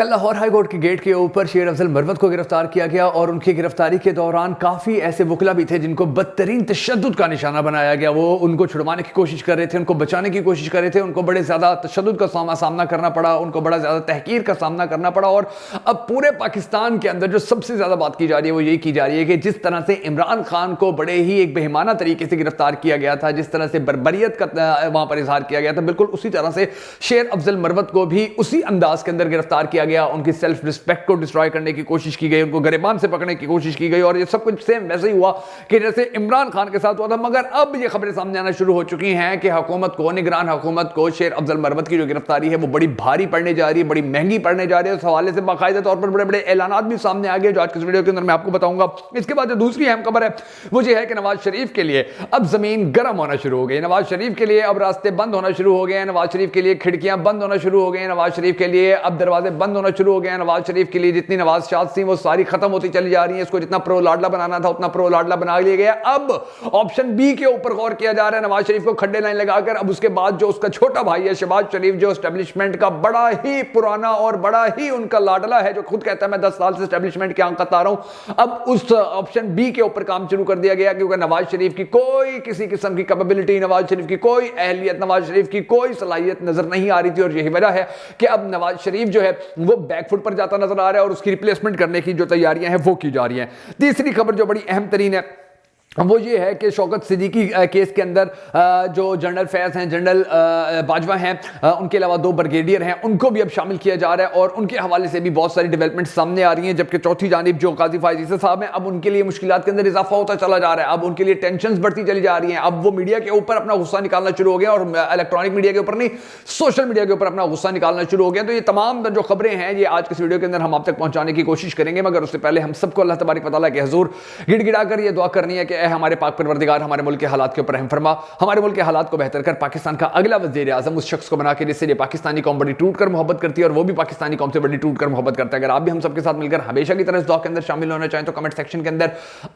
کل Lahore high court کے get کے اوپر شیر افضل مروت کو گرفتار کیا گیا اور ان کی گرفتاری کے دوران کافی ایسے وکلا بھی تھے جن کو بدترین تشدد کا نشانہ بنایا گیا. وہ ان کو چھڑوانے کی کوشش کر رہے تھے, ان کو بچانے کی کوشش کر رہے تھے, ان کو بڑے زیادہ تشدد کا سامنا کرنا پڑا, ان کو بڑا زیادہ تحقیر کا سامنا کرنا پڑا. اور اب پورے پاکستان کے اندر جو سب سے زیادہ بات کی جا رہی ہے وہ یہی کی جا رہی ہے کہ جس طرح سے عمران خان کو بڑے ہی ایک بہیمانہ طریقے سے گرفتار کیا گیا تھا, جس طرح سے بربریت کا وہاں پر اظہار کیا گیا تھا, بالکل اسی طرح سے شیر افضل مروت کو بھی اسی انداز کے اندر گرفتار کیا گیا. ان کی سیلف رسپیکٹ کو ڈسٹرائے کرنے کی کوشش کی گئی, ان کو گریبان سے پکڑنے کی کوشش کی گئی, اور یہ سب کچھ سیم ویسے ہی ہوا کہ جیسے عمران خان کے ساتھ ہوا تھا. مگر اب یہ خبریں سامنے آنا شروع ہو چکی ہیں کہ حکومت کو, نگران حکومت کو شیر افضل مروت کی جو گرفتاری ہے وہ بڑی بھاری پڑنے جا رہی ہے, بڑی مہنگی پڑنے جا رہی ہے. اس حوالے سے باقاعدہ طور پر بڑے بڑے اعلانات بھی سامنے آ گئے جو آج کے اس ویڈیو کے اندر میں آپ کو بتاؤں گا. اس کے بعد جو دوسری اہم خبر ہے وہ یہ ہے کہ نواز شریف کے لیے اب زمین گرم ہونا شروع ہو گئی. نواز شریف کے لیے اب راستے بند ہونا شروع ہو گئے ہیں, نواز شریف کے لیے کھڑکیاں بند ہونا شروع ہو گئی ہیں, نواز شریف کے لیے اب دروازے بند ہونا شروع ہو گئے ہیں. نواز شریف کے لیے جتنی نواز شاد تھیں وہ ساری ختم ہوتی چلی جا رہی ہیں. اس کو جتنا پرو لاڈلا بنانا تھا اتنا پرو لاڈلا بنا لیا گیا. اب آپشن بی کے اوپر غور کیا جا رہا ہے, نواز شریف کو کھڈے لائن لگا کر. اب اس کے بعد جو اس کا چھوٹا بھائی ہے شہباز شریف, جو اسٹیبلشمنٹ کا بڑا ہی پرانا اور بڑا ہی ان کا لاڈلا ہے, جو خود کہتا ہے میں 10 سال سے اسٹیبلشمنٹ کے آنکھ آ رہا ہوں, اب اس آپشن بی کے اوپر کام شروع کر دیا گیا. کیونکہ نواز شریف کی کوئی کسی قسم کی کیپیبلٹی, نواز شریف کی کوئی اہلیت, نواز شریف کی کوئی صلاحیت نظر نہیں آ رہی تھی. اور یہی وجہ ہے کہ اب نواز شریف جو ہے وہ بیک فٹ پر جاتا نظر آ رہا ہے اور اس کی ریپلیسمنٹ کرنے کی جو تیاریاں ہیں وہ کی جا رہی ہیں. تیسری خبر جو بڑی اہم ترین ہے وہ یہ ہے کہ شوکت صدیقی کیس کے اندر جو جنرل فیض ہیں, جنرل باجوہ ہیں, ان کے علاوہ 2 برگیڈیئر ہیں, ان کو بھی اب شامل کیا جا رہا ہے اور ان کے حوالے سے بھی بہت ساری ڈیولپمنٹ سامنے آ رہی ہیں. جبکہ چوتھی جانب جو قاضی فائز عیسی صاحب ہیں, اب ان کے لیے مشکلات کے اندر اضافہ ہوتا چلا جا رہا ہے, اب ان کے لیے ٹینشنز بڑھتی چلی جا رہی ہیں. اب وہ میڈیا کے اوپر اپنا غصہ نکالنا شروع ہو گیا, اور الیکٹرانک میڈیا کے اوپر نہیں, سوشل میڈیا کے اوپر اپنا غصہ نکالنا شروع ہو گیا. تو یہ تمام جو خبریں ہیں یہ آج کے اس ویڈیو کے اندر ہم آپ تک پہنچانے کی کوشش کریں گے. مگر اس سے پہلے ہم سب کو اللہ تبارک و تعالیٰ کے حضور گڑ گڑا کر یہ دعا کرنی ہے کہ اے ہمارے پاک پروردگار ہمارے ملک کے حالات کے اوپر رحم فرما, ہمارے ملک کے حالات کو بہتر کر, پاکستان کا اگلا وزیر اعظم اس شخص کو بنا کے جس سے یہ پاکستانی قوم بڑی ٹوٹ کر محبت کرتی ہے اور وہ بھی پاکستانی قوم سے بڑی ٹوٹ کر محبت کرتا ہے. اگر آپ بھی ہم سب کے ساتھ مل کر ہمیشہ کی طرح اس دعا کے اندر شامل ہونا چاہیں تو کمنٹ سیکشن کے اندر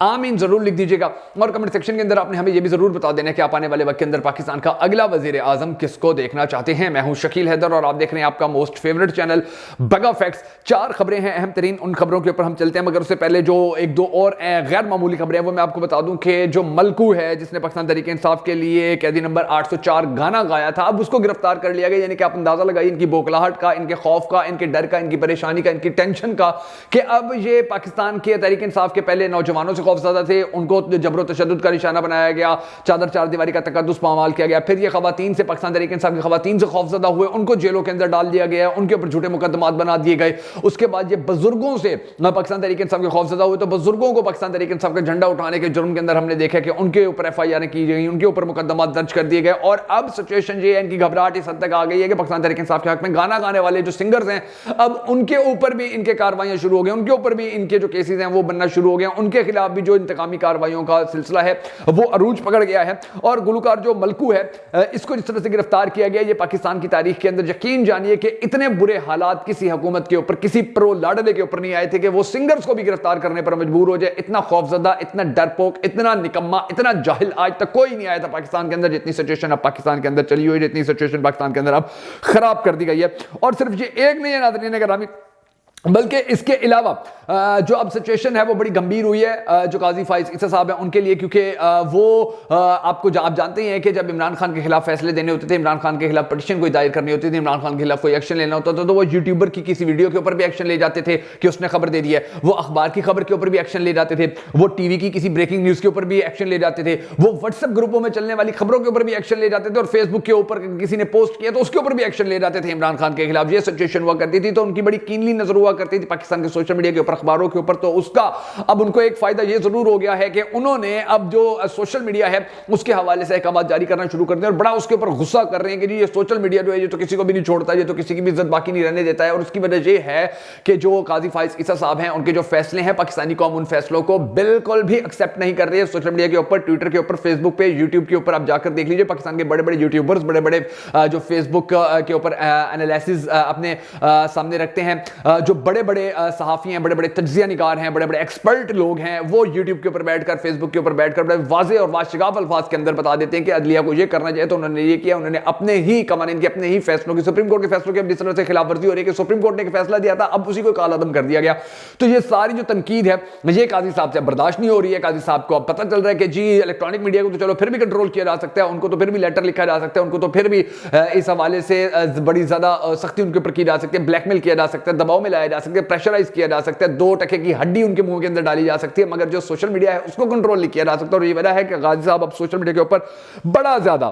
آمین ضرور لکھ دیجیے گا, اور کمنٹ سیکشن کے اندر آپ نے ہمیں یہ بھی ضرور بتا دینا کہ آپ آنے والے وقت کے اندر پاکستان کا اگلا وزیر اعظم کس کو دیکھنا چاہتے ہیں. میں ہوں شکیل حیدر اور آپ دیکھ رہے ہیں آپ کا موسٹ فیورٹ چینل بگا فیکٹس. 4 خبریں ہیں اہم ترین, ان خبروں کے اوپر ہم چلتے ہیں. مگر اس سے پہلے جو 1-2 اور غیر معمولی خبریں ہیں وہ میں آپ کو بتا دوں کہ جو ملکو ہے جس نے پاکستان تحریک انصاف کے لیے قیدی نمبر 804 گانا گایا تھا, اب اس کو گرفتار کر لیا گیا. یعنی کہ آپ اندازہ لگائیے ان کی بوکلاہٹ کا, ان کے خوف کا, ان کے ڈر کا, ان کی پریشانی کا, ان کی ٹینشن کا, کہ اب یہ پاکستان کے تحریک انصاف کے پہلے نوجوانوں سے خوفزدہ تھے, ان کو جبر و تشدد کا نشانہ بنایا گیا, چادر چار دیواری کا تقدس پامال کیا گیا. پھر یہ خواتین سے, پاکستان تحریک انصاف کی خواتین سے خوفزدہ ہوئے, ان کو جیلوں کے اندر ڈال دیا گیا, ان کے اوپر جھوٹے مقدمات بنا دیے گئے. اس کے بعد یہ بزرگوں سے پاکستان تحریک انصاف کے خوفزدہ ہوئے تو بزرگوں کو پاکستان تحریک انصاف کا جھنڈا اٹھانے کے جرم کے اندر ہم نے دیکھا کہ ان کے اوپر FIR کی گئی, ان کے اوپر مقدمات درج کر دیے گئے. اور اب سچویشن یہ ہے, ان کی گھبراہٹ اس حد تک آ گئی ہے کہ پاکستان تحریک انصاف کے حق میں گانا گانے والے جو سنگرز ہیں اب ان کے اوپر بھی ان کے کاروائیاں شروع ہو گئی, ان کے اوپر بھی ان کے جو کیسز ہیں وہ بننا شروع ہو گئے, ان کے خلاف بھی جو انتقامی کاروائیوں کا سلسلہ ہے وہ عروج پکڑ گیا ہے. اور گلوکار جو ملکو ہے اس کو جس طرح سے گرفتار کیا گیا, یہ پاکستان کی تاریخ کے اندر یقین جانیے کہ اتنے برے حالات کسی حکومت کے اوپر, کسی پرو لاڈلے کے اوپر نہیں آئے تھے کہ وہ سنگرز کو بھی گرفتار کرنے پر مجبور ہو جائے. اتنا خوفزدہ, اتنا ڈرپوک, اتنا نکما, اتنا جاہل آج تک کوئی نہیں آیا تھا پاکستان کے اندر جتنی سچویشن اب پاکستان کے اندر چلی ہوئی, جتنی سچویشن پاکستان کے اندر اب خراب کر دی گئی ہے. اور صرف یہ ایک نہیں ہے ناظرین گرامی, بلکہ اس کے علاوہ جو اب سچویشن ہے وہ بڑی گمبھیر ہوئی ہے جو قاضی فائز عیسی صاحب ہیں ان کے لیے, کیونکہ وہ آپ جانتے ہیں کہ جب عمران خان کے خلاف فیصلے دینے ہوتے تھے, عمران خان کے خلاف پٹیشن کوئی دائر کرنی ہوتی تھی, عمران خان کے خلاف کوئی ایکشن لینا ہوتا تھا تو وہ یوٹیوبر کی کسی ویڈیو کے اوپر بھی ایکشن لے جاتے تھے کہ اس نے خبر دے دی ہے, وہ اخبار کی خبر کے اوپر بھی ایکشن لے جاتے تھے, وہ ٹی وی کی کسی بریکنگ نیوز کے اوپر بھی ایکشن لے جاتے تھے, وہ واٹس ایپ گروپوں میں چلنے والی خبروں کے اوپر بھی ایکشن لے جاتے تھے, اور فیس بک کے اوپر کسی نے پوسٹ کیا تو اس کے اوپر بھی ایکشن لے جاتے تھے عمران خان کے خلاف. یہ سچویشن ہوا کرتی تھی, تو ان کی بڑی کینلی نظر ہوا کرتی تھی پاکستان کے سوشل میڈیا کے اوپر, اخباروں کے اوپر. تو اس کا اب ان کو ایک فائدہ یہ ضرور ہو گیا ہے کہ انہوں نے اب جو سوشل میڈیا ہے اس کے حوالے سے احکامات جاری کرنا شروع کر دیں, اور بڑا اس کے اوپر غصہ کر رہے ہیں کہ جی یہ سوشل میڈیا جو ہے یہ تو کسی کو بھی نہیں چھوڑتا, یہ تو کسی کی بھی عزت باقی نہیں رہنے دیتا ہے. اور اس کی وجہ یہ ہے کہ جو قاضی فائز عیسی صاحب ہیں ان کے جو فیصلے ہیں, پاکستانی قوم ان فیصلوں کو بالکل بھی ایکسیپٹ نہیں کر رہی ہے. سوشل میڈیا کے اوپر, ٹویٹر کے اوپر, فیس بک پہ, یوٹیوب کے اوپر آپ جا کر دیکھ لیجیے, پاکستان کے بڑے بڑے یوٹیوبرز, بڑے بڑے جو فیس بک کے اوپر انالیسز اپنے سامنے رکھتے ہیں, جو بڑے بڑے صحافی ہیں, بڑے بڑے تجزیہ نگار ہیں, بڑے بڑے ایکسپرٹ لوگ ہیں, وہ یوٹیوب کے اوپر بیٹھ کر, فیس بک کے اوپر بیٹھ کر بڑے واضح اور واشگاف الفاظ کے اندر بتا دیتے ہیں کہ عدلیہ کو یہ کرنا چاہیے تو انہوں نے یہ کیا, انہوں نے اپنے ہی قوانین کے, اپنے ہی فیصلوں کی, سپریم کورٹ کے فیصلوں کی اب جس طرح سے خلاف ورزی ہو رہی ہے کہ سپریم کورٹ نے ایک فیصلہ دیا تھا اب اسی کو کال عدم کر دیا گیا. تو یہ ساری جو تنقید ہے یہ قاضی صاحب سے برداشت نہیں ہو رہی ہے. قاضی صاحب کو اب پتہ چل رہا ہے کہ جی الیکٹرانک میڈیا کو تو چلو پھر بھی کنٹرول کیا جا سکتا ہے, ان کو تو پھر بھی لیٹر لکھا جا سکتا ہے, ان کو تو پھر بھی اس حوالے سے بڑی زیادہ سختی ان کے اوپر کی جا سکتی ہے, بلیک میل کیا جا سکتا ہے, دباؤ میں لایا جا سکتا ہے, پریشرائز کیا جا سکتا ہے, 2 ٹکے کی ہڈی ان کے منہ کے اندر ڈالی جا سکتی ہے, مگر جو سوشل میڈیا ہے اس کو کنٹرول نہیں کیا جا سکتا. اور یہ وجہ ہے کہ قاضی صاحب اب سوشل میڈیا کے اوپر بڑا زیادہ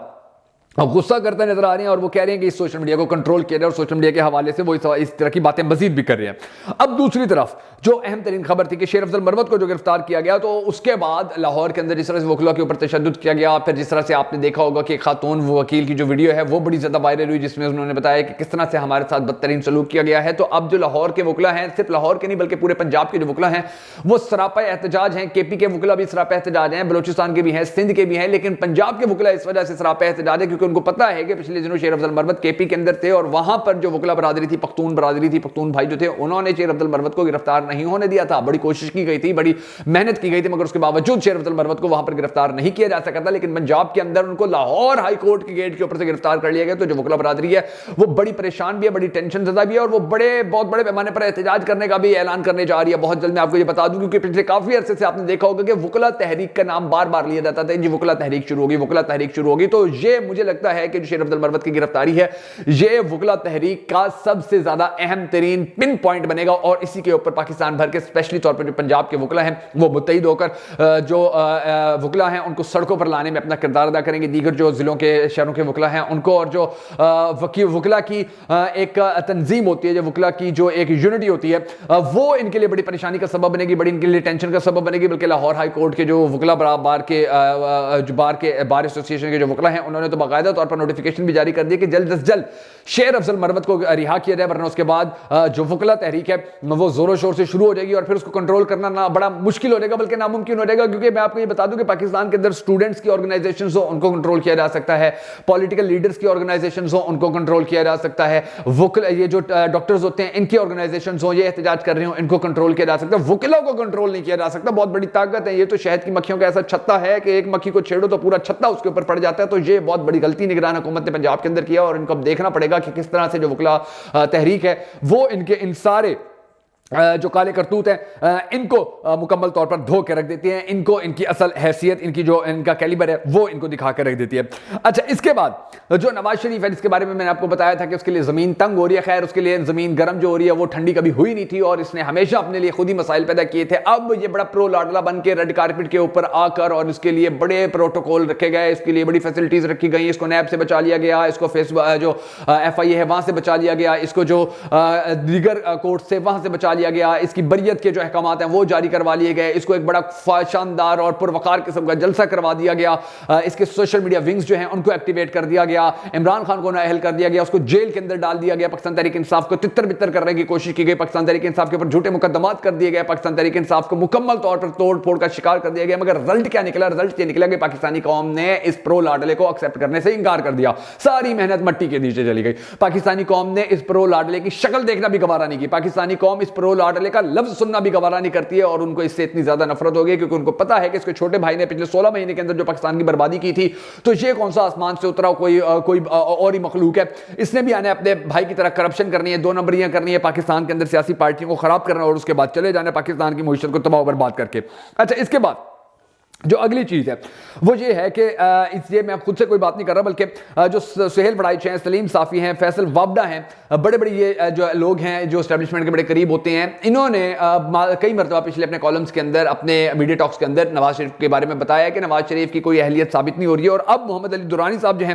غصہ کرتے نظر آ رہے ہیں اور وہ کہہ رہے ہیں کہ اس سوشل میڈیا کو کنٹرول کیا جائے اور سوشل میڈیا کے حوالے سے وہ اس طرح کی باتیں مزید بھی کر رہے ہیں. اب دوسری طرف جو اہم ترین خبر تھی کہ شیر افضل مروت کو جو گرفتار کیا گیا, تو اس کے بعد لاہور کے اندر جس طرح سے وکلا کے اوپر تشدد کیا گیا, پھر جس طرح سے آپ نے دیکھا ہوگا کہ خاتون وکیل کی جو ویڈیو ہے وہ بڑی زیادہ وائرل ہوئی جس میں انہوں نے بتایا کہ کس طرح سے ہمارے ساتھ بدترین سلوک کیا گیا ہے. تو اب جو لاہور کے وکلا ہیں, صرف لاہور کے نہیں بلکہ پورے پنجاب کے جو وکلا ہیں وہ سراپا احتجاج ہیں. کے پی کے وکلا بھی سراپا احتجاج ہیں, بلوچستان کے بھی ہیں, سندھ کے بھی ہیں, لیکن پنجاب کے وکلا اس وجہ سے سراپا احتجاج ہے کیونکہ ان کو پتا ہے کہ پچھلے دنوں شیر افضل مروت کے پی کے اندر تھے اور وہاں پر جو وکلا برادری تھی, پختون برادری تھی, پختون بھائی جو تھے, انہوں نے شیر افضل مروت کو گرفتار نہیں ہونے دیا تھا. بڑی کوشش کی گئی تھی, بڑی محنت کی گئی تھی, مگر اس کے باوجود شیر افضل مروت کو وہاں پر گرفتار نہیں کیا جا سکا تھا. لیکن پنجاب کے اندر ان کو لاہور ہائی کورٹ کے گیٹ کے اوپر سے گرفتار کر لیا گیا. تو جو وکلا برادری ہے وہ بڑی پریشان بھی ہے, بڑی ٹینشن زدہ بھی ہے, اور وہ بہت بڑے پیمانے پر احتجاج کرنے کا بھی اعلان کرنے جا رہی ہے بہت جلد. میں آپ کو یہ بتا دوں کیونکہ پچھلے کافی عرصے سے آپ نے دیکھا ہوگا کہ وکلا تحریک کا نام بار بار لیا جاتا تھا, جی وکلا تحریک شروع ہوگی, وکلا تحریک شروع ہوگی. تو یہ مجھے لگتا ہے کہ جو شیر افضل مروت کی گرفتاری ہے یہ وکلا تحریک کا سب سے زیادہ اہم ترین پن پوائنٹ بنے گا, اور اسی کے اوپر پاکستان بھر کے اسپیشلی طور پر جو پنجاب کے وکلا ہیں وہ متحد ہو کر جو وکلا ہیں ان کو سڑکوں پر لانے میں اپنا کردار ادا کریں گے. دیگر جو ضلعوں کے شہروں کے وکلا ہیں ان کو, اور جو وکلا کی ایک تنظیم ہوتی ہے, جو وکلا کی جو ایک یونٹی ہوتی ہے, وہ ان کے لیے بڑی پریشانی کا سبب بنے گی, بڑی ان کے لیے ٹینشن کا سبب بنے گی. بلکہ لاہور ہائی کورٹ کے جو وکلا بار ایسوسی ایشن کے جو وکلا ہیں انہوں نے تو باقاعدہ طور پر نوٹیفیکیشن بھی جاری کر دی کہ جلد از جلد شیر افضل مروت کو رہا کیا جائے, ورنہ اس کے بعد جو وکلا تحریک ہے وہ زور و شور سے شروع ہو جائے گی اور پھر اس کو کنٹرول کرنا نہ بڑا مشکل ہو جائے گا بلکہ ناممکن ہو جائے گا. کیونکہ میں آپ کو یہ بتا دوں کہ پاکستان کے اندر اسٹوڈنٹس کی آرگنائزیشنز ہوں ان کو کنٹرول کیا جا سکتا ہے, پولیٹیکل لیڈرز کی آرگنائزیشنز ہوں ان کو کنٹرول کیا جا سکتا ہے, یہ جو ڈاکٹرز ہوتے ہیں ان کی آرگنائزیشنز ہوں, یہ احتجاج کر رہے ہوں, ان کو کنٹرول کیا جا سکتا ہے. وکلا کو کنٹرول نہیں کیا جا سکتا. بہت بڑی طاقت ہے, یہ تو شہد کی مکھیوں کا ایسا چھتا ہے کہ ایک مکھی کو چھیڑو تو پورا چھتا اس کے اوپر پڑ جاتا ہے. تو یہ بہت بڑی غلطی نگران حکومت نے پنجاب کے اندر کیا, اور ان کو اب دیکھنا پڑے گا کہ کس طرح سے جو وکلا تحریک ہے وہ ان سارے جو کالے کرتوت ہیں ان کو مکمل طور پر دھو کے رکھ دیتی ہیں, ان کو ان کی اصل حیثیت, ان کا کیلیبر ہے وہ ان کو دکھا کے رکھ دیتی ہے. اچھا, اس کے بعد جو نواز شریف ہے جس کے بارے میں نے آپ کو بتایا تھا کہ اس کے لیے زمین تنگ ہو رہی ہے, خیر اس کے لیے زمین گرم جو ہو رہی ہے وہ ٹھنڈی کبھی ہوئی نہیں تھی اور اس نے ہمیشہ اپنے لیے خود ہی مسائل پیدا کیے تھے. اب یہ بڑا پرو لاڈلا بن کے ریڈ کارپٹ کے اوپر آ کر اور اس کے لیے بڑے پروٹوکول رکھے گئے, اس کے لیے بڑی فیسلٹیز رکھی گئی, اس کو نیب سے بچا لیا گیا, اس کو جو ایف آئی اے ہے وہاں سے بچا لیا گیا, اس کو جو دیگر کورٹ سے وہاں سے بچا لیا گیا, اس کی کے جو احکامات ہیں وہ جاری کروا لیے گئے, اس کو ایک بڑا شاندار اور پروقار قسم کا جلسہ کروا دیا گیا, اس کے سوشل میڈیا ونگز جو ہیں ان کو ایکٹیویٹ کر دیا گیا, عمران خان کو نااہل کر دیا گیا, اس کو جیل کے اندر ڈال دیا گیا, پاکستان تحریک انصاف کو تتر بتر کرنے کی کوشش کی گئی, پاکستان تحریک انصاف کے اوپر جھوٹے مقدمات کر دیے گئے, پاکستان تحریک انصاف کو مکمل طور پر توڑ پھوڑ کا شکار کر دیا گیا. مگر رزلٹ کیا نکلا؟ رزلٹ یہ نکلا کہ پاکستانی قوم نے اس پرو لاڈلے کو ایکسپٹ کرنے سے انکار کر دیا, ساری محنت مٹی کے نیچے چلی گئی. پاکستانی قوم نے اس پرو لاڈلے کی شکل دیکھنا بھی گوارا نہیں کی, پاکستانی قوم اس پرو لاڈلے کا لفظ سننا بھی گوارا نہیں کرتی ہے, اور ان کو اس سے اتنی زیادہ نفرت ہو گئی کیونکہ ان کو پتا ہے کہ اس کے چھوٹے بھائی نے پچھلے 16 مہینے کے اندر جو پاکستان کی بربادی کی تھی, تو یہ کون سا آسمان سے اترا کوئی اور ہی مخلوق ہے, اس نے بھی آنے اپنے بھائی کی طرح کرپشن کرنی ہے, 2 نمبریاں کرنی ہے, پاکستان کے اندر سیاسی پارٹیوں کو خراب کرنا اور اس کے بعد چلے جانا پاکستان کی معیشت کو تباہ و برباد کر کے. اچھا, اس کے بعد جو اگلی چیز ہے وہ یہ ہے کہ اس لیے میں خود سے کوئی بات نہیں کر رہا بلکہ جو سہیل بڑائچ ہیں, سلیم صافی ہیں, فیصل وابڈا ہیں, بڑے بڑے یہ جو لوگ ہیں جو اسٹیبلشمنٹ کے بڑے قریب ہوتے ہیں, انہوں نے کئی مرتبہ پچھلے اپنے کالمز کے اندر, اپنے میڈیا ٹاکس کے اندر نواز شریف کے بارے میں بتایا ہے کہ نواز شریف کی کوئی اہلیت ثابت نہیں ہو رہی ہے. اور اب محمد علی درانی صاحب جو ہیں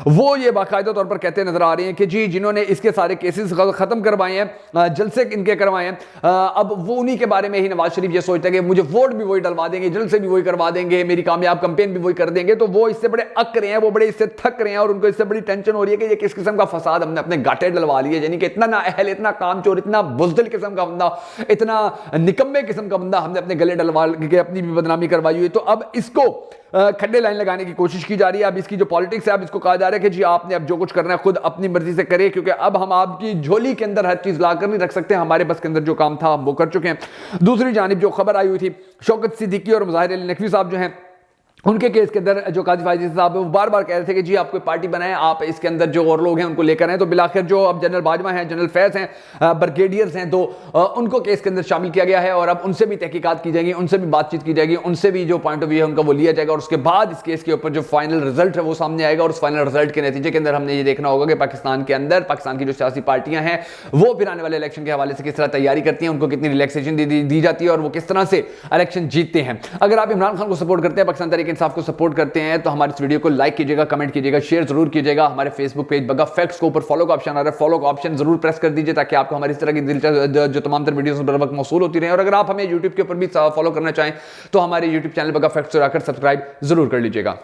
وہ یہ باقاعدہ طور پر کہتے نظر آ رہے ہیں کہ جی جنہوں نے اس کے سارے کیسز ختم کروائے ہیں, جلسے ان کے کروائے ہیں, اب وہ انہی کے بارے میں ہی نواز شریف یہ سوچتا ہے کہ مجھے ووٹ بھی وہی ڈلوا دیں گے, جلسے بھی وہی کروا دیں گے, میری کامیاب کمپین بھی وہی کر دیں گے. تو وہ اس سے بڑے اک رہے ہیں, وہ بڑے اس سے تھک رہے ہیں, اور ان کو اس سے بڑی ٹینشن ہو رہی ہے کہ یہ کس قسم کا فساد ہم نے اپنے گاٹے ڈلوا لیے, یعنی کہ اتنا نااہل, اتنا کامچور, اتنا بزدل قسم کا بندہ, اتنا نکمے قسم کا بندہ ہم نے اپنے گلے ڈلوا کے اپنی بھی بدنامی کروائی ہوئی. تو اب اس کو کھڈے لائن لگانے کی کوشش کی جا رہی ہے. اب اس کی جو پالیٹکس ہے اب اس کو کہا جا رہا ہے کہ جی آپ نے اب جو کچھ کرنا ہے خود اپنی مرضی سے کرے, کیونکہ اب ہم آپ کی جھولی کے اندر ہر چیز لا کر نہیں رکھ سکتے, ہمارے بس کے اندر جو کام تھا ہم وہ کر چکے ہیں. دوسری جانب جو خبر آئی ہوئی تھی, شوکت صدیقی اور مظاہر علی نقوی صاحب جو ہیں ان کے کیس کے اندر جو قاضی فائز عیسی صاحب وہ بار بار کہہ رہے تھے کہ جی آپ کوئی پارٹی بنائیں, آپ اس کے اندر جو اور لوگ ہیں ان کو لے کر آئیں. تو بالآخر جو اب جنرل باجوہ ہیں, جنرل فیض ہیں, بریگیڈیئرز ہیں, تو ان کو کیس کے اندر شامل کیا گیا ہے اور اب ان سے بھی تحقیقات کی جائیں گی, ان سے بھی بات چیت کی جائے گی, ان سے بھی جو پوائنٹ آف ویو ہے ان کا وہ لیا جائے گا, اور اس کے بعد اس کیس کے اوپر جو فائنل رزلٹ ہے وہ سامنے آئے گا. اور اس فائنل رزلٹ کے نتیجے کے اندر ہم نے یہ دیکھنا ہوگا کہ پاکستان کے اندر پاکستان کی جو سیاسی پارٹیاں ہیں وہ پھر آنے والے الیکشن کے حوالے سے کس طرح تیاری کرتی ہیں, ان کو کتنی ریلیکسیشن دی جاتی ہے اور وہ کس طرح سے الیکشن جیتتے ہیں. اگر آپ عمران خان کو سپورٹ کرتے ہیں, پاکستان تحریک انصاف کو سپورٹ کرتے ہیں, تو ہماری اس ویڈیو کو لائک کیجیے گا, کمنٹ کیجیے گا, شیئر ضرور کیجیے گا. ہمارے فیس بک پیج بگا فیکٹس کو اوپر فالو کا آپشن آ رہا ہے, فالو کا آپشن ضرور پریس کر دیجیے تاکہ آپ کو ہماری اس طرح کی دلچسپ جو تمام تر ویڈیوز بر وقت موصول ہوتی رہیں. اور اگر آپ ہمیں یوٹیوب کے اوپر بھی فالو کرنا چاہیں تو ہمارے یوٹیوب چینل بگا فیکٹس پر آ کر سبسکرائب ضرور کر لیجیے گا.